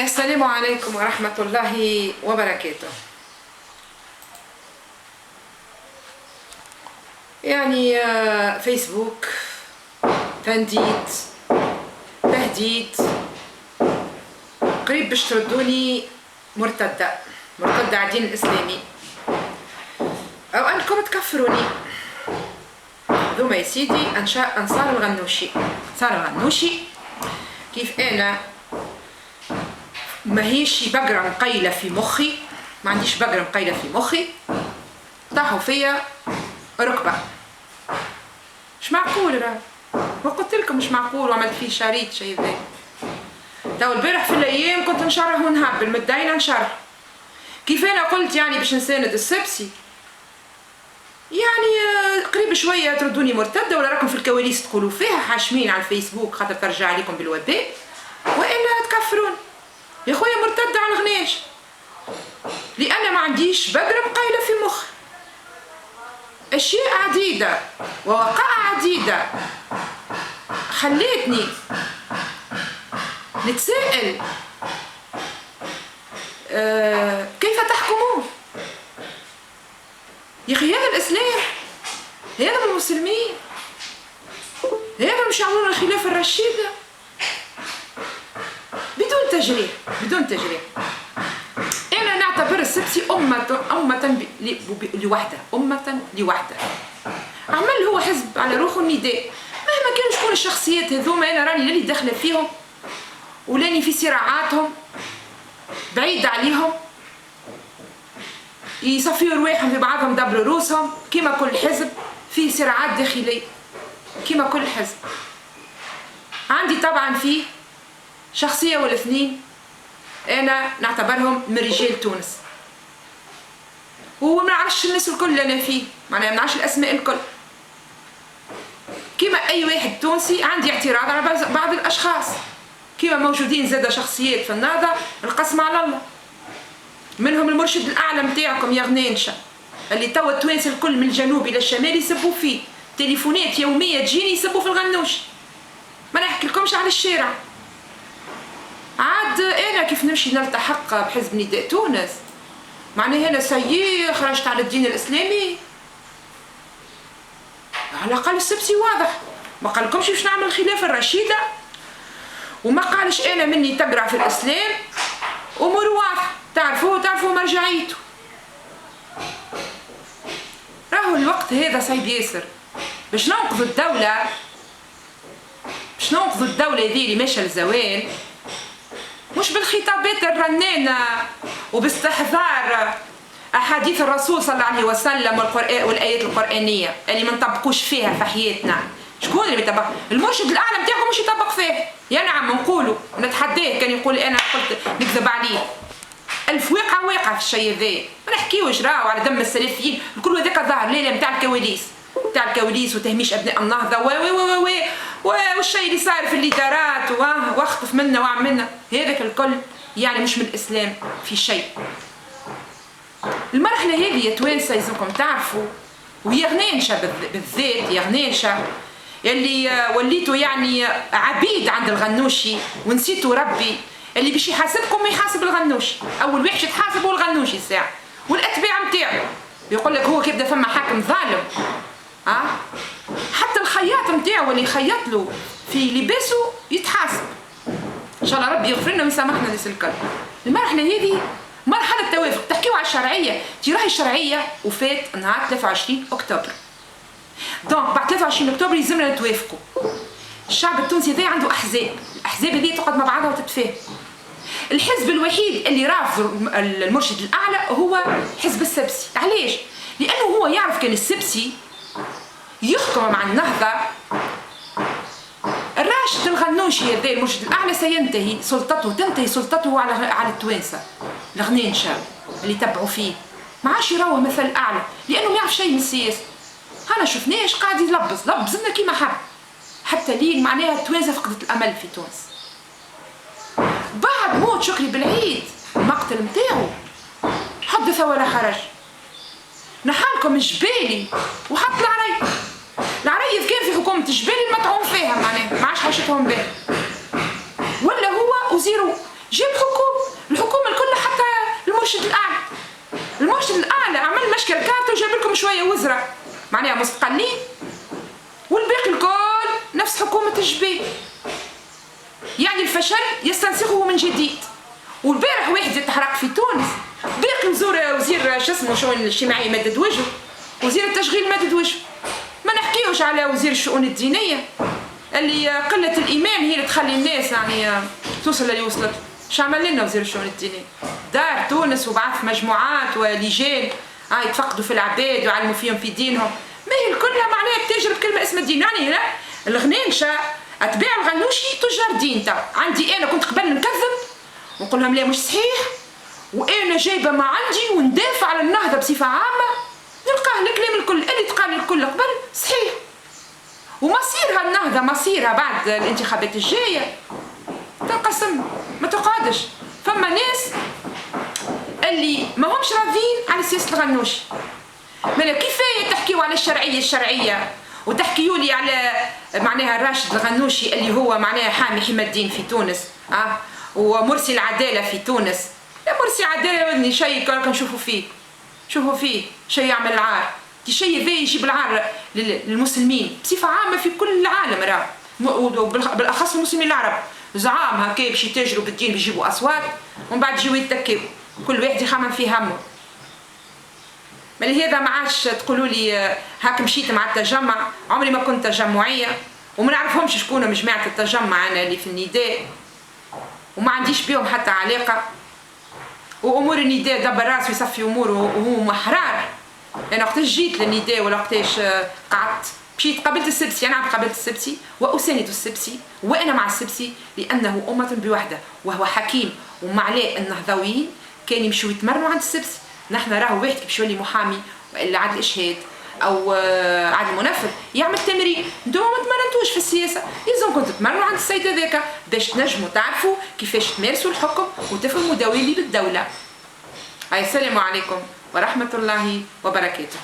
السلام عليكم ورحمة الله وبركاته. يعني فيسبوك تنديد تهديد قريب باش تردوني مرتدة على الدين الإسلامي أو أنكم تكفروني. ذوما يا سيدي أنصار الغنوشي كيف أنا ماهيش بقرة مقيلة في مخي، ما عنديش بقرة مقيلة في مخي، طاحوا فيا ركبة. مش معقول راه، وقلت لكم مش معقول وعملت فيه شريط شيء ذا. تو البارح في الايام كنت نشرح ونهبل متداينة نشرح كيف انا قلت يعني باش نساند السبسي، يعني قريب شوية تردوني مرتدة ولا راكم في الكواليس تقولوا فيها حاشمين على الفيسبوك خاطر ترجع عليكم بالوباء، والا تكفرون يا خويا مرتدة على الغناش لأن ما عنديش بقرة مقايلة في مخي. أشياء عديدة ووقائع عديدة خليتني نتساءل كيف تحكمون يا أخي؟ هذا الإسلام، هذا المسلمين، هذا مش يعملون الخلافة الرشيدة بدون تجريح. أنا نعتبر السبسي أمة لوحدها. عمل هو حزب على روحه النداء، مهما كانوا شكون الشخصيات هذوما أنا راني لاني داخلة فيهم ولاني في صراعاتهم بعيد عليهم، يصفيوا رواحهم في بعضهم دبروا روسهم كما كل حزب فيه صراعات داخلية كما كل حزب. عندي طبعا فيه شخصية ولا اثنين أنا نعتبرهم من رجال تونس، وما نعرفش الناس الكل اللي أنا فيه، معناها ما نعرفش الأسماء الكل. كما أي واحد تونسي عندي اعتراض على بعض الأشخاص، كما موجودين زادة شخصيات في النهضة القسم على الله، منهم المرشد الأعلى متاعكم يا غنانشة اللي توا التوانسة الكل من الجنوب إلى الشمال يسبوا فيه، تليفونات يومية تجيني يسبوا في الغنوشي، ما نحكي لكمش على الشارع. عاد أنا كيف نمشي نلتحق بحزب نداء تونس معناها أنا سيء خرجت على الدين الإسلامي؟ على الأقل السبسي واضح، ما قالكمش باش نعمل الخلافة الرشيدة، وما قالش أنا مني تقرأ في الإسلام أمور واضحة تعرفوا مرجعيته. راهو الوقت هذا صعيب ياسر باش ننقذ الدولة هذه اللي ماشية للزوال، مش بالخطابات الرنانة وباستحضار أحاديث الرسول صلى الله عليه وسلم والآيات القرآنية اللي ما نطبقوش فيها في حياتنا. شكون اللي بيطبق؟ المرشد الأعلى متاعكم مش يطبق فيه. يا نعم نقولوا نتحداه كان يقول أنا قلت نكذب عليه. ألف واقع في الشيء ذا، ما نحكيوش راهو على دم السلفيين الكل هذاك ظاهر ليلة متاع الكواليس وتهميش أبناء النهضة والشيء اللي صار في الإدارات واخطف منا وعملنا هذاك الكل يعني مش من الإسلام في شيء. المرحلة هذه يا توانسة يلزمكم تعرفوا، وهي غنانشة بالذات، يا غنانشة اللي وليتوا يعني عبيد عند الغنوشي ونسيتوا ربي اللي باش يحاسبكم يحاسب الغنوشي، أول واحد يتحاسب هو الغنوشي الساعة والأتباع متاعو. يقول لك هو كيبدا فما حاكم ظالم، حتى الخياط متاعو اللي يخيط له في لباسه يتحاسب. ان شاء الله ربي يغفر لنا ويسامحنا الناس الكل. المرحله هذه مرحله توافق، تحكيوا على الشرعيه، راهي الشرعيه وفات نهار 23 اكتوبر. دونك بعد 23 اكتوبر يلزمنا نتوافقوا. الشعب التونسي ذا عنده الاحزاب هذه تقعد مع بعضها وتتفاهم. الحزب الوحيد اللي رافض المرشد الاعلى هو حزب السبسي. علاش؟ لانه هو يعرف كان السبسي يحكم مع النهضة، الراشد الغنوشي هذا المرشد الأعلى سينتهي سلطته على التوانسة الغنانشة اللي تبعوا فيه، ما عادش يروه مثل الأعلى لأنه ما يعرف شيء من السياسة. هانا شفناش قاعد يلبز لنا كيما حب، حتى لين معناها التوانسة فقدت الأمل في تونس. بعد موت شكري بالعيد المقتل متاعو حدث ولا حرج، نحالكم الجبالي وحط العريض كان في الجبال المطعوم فيها، معناها ما عادش حاشتهم به، ولا هو وزيرو جاب حكومة، الحكومة الكل حتى المرشد الأعلى. المرشد الأعلى عمل مشكل كارت وجاب لكم شوية وزراء معناها مستقلين، والباقي الكل نفس حكومة الجبال. يعني الفشل يستنسخه من جديد. والبارح واحد يتحرق في تونس، باقي وزير شو اسمه الشؤون الاجتماعية مدد وجهه، وزير التشغيل مدد وجهه. ما نحكيوش على وزير الشؤون الدينية اللي قلة الإيمان هي اللي تخلي الناس يعني توصل اللي وصلت. شو عمل لنا وزير الشؤون الدينية؟ دار تونس وبعث مجموعات ولجان يتفقدوا في العباد ويعلموا فيهم في دينهم. ما هي كلها معناها تاجر بكلمة اسمها الدين. يعني لا الغنانشة أتباع الغنوشي تجار دين. تا عندي أنا كنت قبل نكذب ونقول لهم لا مش صحيح، وأنا جايبة ما عندي وندافع على النهضة بصفة عامة، نلقاه الكلام الكل اللي تقال الكل قبل صحيح. ومصيرها النهضة مصيرها بعد الانتخابات الجاية تنقسم ما تقعدش. فما ناس اللي ما همش راضيين على سياسة الغنوشي. مالا كيفاية تحكيوا على الشرعية وتحكيوا لي على معناها راشد الغنوشي اللي هو معناها حامي حمى الدين في تونس ومرسي العدالة في تونس. يا مرسي عدالة ودني شيء كنشوفوا فيه، شوفوا فيه شيء يعمل العار، شيء ذا يجيب العار للمسلمين بصفة عامة في كل العالم راه، وبالأخص المسلمين العرب. زعام هكا باش يتاجروا بالدين بيجيبوا أصوات ومن بعد يجيو يتكوا كل واحد يخمم في همه. لهذا ما عادش تقولوا لي هاك مشيت مع التجمع. عمري ما كنت تجمعية وما نعرفهمش شكون من جماعة التجمع أنا اللي في النداء، وما عنديش بيهم حتى علاقة. وأمور النداء دبر راسه يصفي أموره وهو محرار. أنا وقتاش جيت للنداء ولا وقتاش قعدت مشيت قابلت السبسي. أنا قابلت السبسي وأساند السبسي وأنا مع السبسي لأنه أمة بوحدة وهو حكيم. وما عليه النهضويين كانوا يمشوا يتمرنوا عند السبسي. نحن راهو واحد كيف يولي محامي ولا عاد الإشهاد أو عاد المنفذ يعمل تمرين. انتوما ما تمرنتوش في السياسة، يلزم كنتوا تمرنوا عند السيد هذاك باش تنجموا تعرفوا كيفاش تمارسوا الحكم وتفهموا دوالي بالدولة. السلام عليكم ورحمة الله وبركاته.